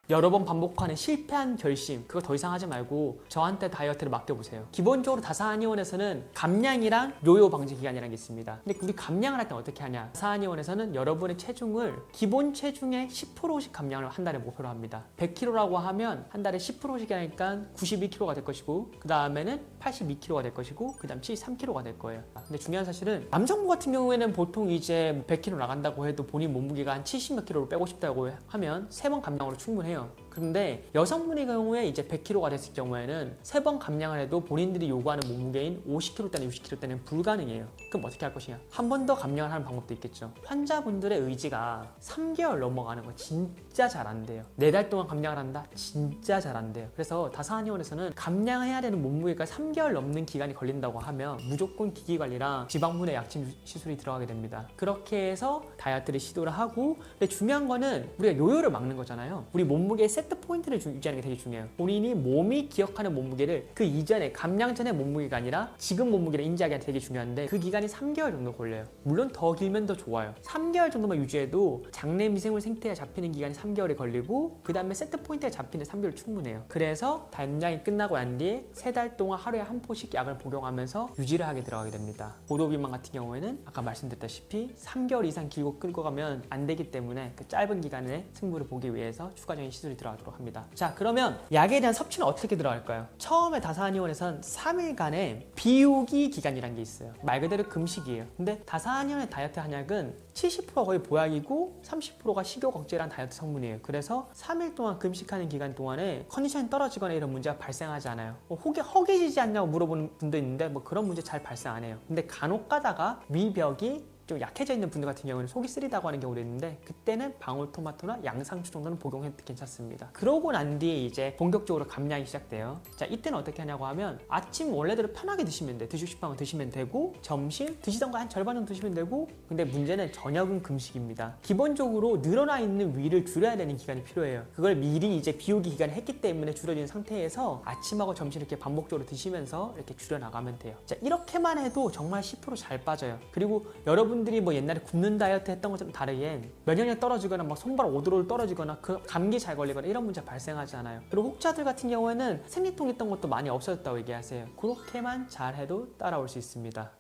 여러 번 반복하는 실패한 결심, 그거 더 이상 하지 말고 저한테 다이어트를 맡겨보세요. 기본적으로 다사한의원에서는 감량이랑 요요 방지 기간이라는 게 있습니다. 근데 우리 감량을 할 때 어떻게 하냐? 다사한의원에서는 여러분의 체중을 기본 체중의 10%씩 감량을 한 달에 목표로 합니다. 100kg라고 하면 한 달에 10%씩 하니까 92kg가 될 것이고, 그 다음에는 82kg가 될 것이고, 그 다음 73kg가 될 거예요. 근데 중요한 사실은 남성분 같은 경우에는 보통 이제 100kg 나간다고 해도 본인 몸무게가 한 70몇 kg로 빼고 싶다고 하면 3번 감량으로 충분해요. 그런데 여성분의 경우에 이제 100kg가 됐을 경우에는 3번 감량을 해도 본인들이 요구하는 몸무게인 50kg대나 60kg대는 불가능해요. 그럼 어떻게 할 것이냐? 한 번 더 감량을 하는 방법도 있겠죠. 환자분들의 의지가 3개월 넘어가는 거 진짜 잘 안 돼요. 4달 동안 감량을 한다? 진짜 잘 안 돼요. 그래서 다사한의원에서는 감량해야 되는 몸무게가 3개월 넘는 기간이 걸린다고 하면 무조건 기기관리랑 지방분해 약침 시술이 들어가게 됩니다. 그렇게 해서 다이어트를 시도를 하고, 근데 중요한 거는 우리가 요요를 막는 거잖아요. 우리 몸무게의 세트 포인트를 유지하는 게 되게 중요해요. 본인이 몸이 기억하는 몸무게를 그 이전에 감량 전의 몸무게가 아니라 지금 몸무게를 인지하기가 되게 중요한데, 그 기간이 3개월 정도 걸려요. 물론 더 길면 더 좋아요. 3개월 정도만 유지해도 장내 미생물 생태가 잡히는 기간이 3개월이 걸리고, 그 다음에 세트 포인트가 잡히는 3개월 충분해요. 그래서 단장이 끝나고 난 뒤에 3달 동안 하루에 한 포씩 약을 복용하면서 유지를 하게 들어가게 됩니다. 고도비만 같은 경우에는 아까 말씀드렸다시피 3개월 이상 길고 끌고 가면 안 되기 때문에 그 짧은 기간에 승부를 보기 위해서 추가적인 시술이 들어가도록 합니다. 자, 그러면 약에 대한 섭취는 어떻게 들어갈까요? 처음에 다사한의원에선 3일간의 비우기 기간이라는 게 있어요. 말 그대로 금식이에요. 근데 다사한의원의 다이어트 한약은 70%가 거의 보약이고 30%가 식욕 억제라는 다이어트 성분이에요. 그래서 3일 동안 금식하는 기간 동안에 컨디션이 떨어지거나 이런 문제가 발생하지 않아요. 허기지지 않냐고 물어보는 분도 있는데 뭐 그런 문제 잘 발생 안 해요. 근데 간혹 가다가 위벽이 좀 약해져 있는 분들 같은 경우는 속이 쓰리다고 하는 경우도 있는데, 그때는 방울토마토나 양상추 정도는 복용해도 괜찮습니다. 그러고 난 뒤에 이제 본격적으로 감량이 시작돼요. 자, 이때는 어떻게 하냐고 하면 아침 원래대로 편하게 드시면 돼. 드시고 싶으면 드시면 되고, 점심 드시던 거 한 절반 정도 드시면 되고, 근데 문제는 저녁은 금식입니다. 기본적으로 늘어나 있는 위를 줄여야 되는 기간이 필요해요. 그걸 미리 이제 비우기 기간을 했기 때문에 줄어진 상태에서 아침하고 점심 이렇게 반복적으로 드시면서 이렇게 줄여나가면 돼요. 자, 이렇게만 해도 정말 10% 잘 빠져요. 그리고 여러분들이 뭐 옛날에 굶는 다이어트 했던 것처럼 다르게 면역력이 떨어지거나 막 손발 오도로 떨어지거나 그 감기 잘 걸리거나 이런 문제 발생하지 않아요. 그리고 혹자들 같은 경우에는 생리통 있던 것도 많이 없어졌다고 얘기하세요. 그렇게만 잘 해도 따라올 수 있습니다.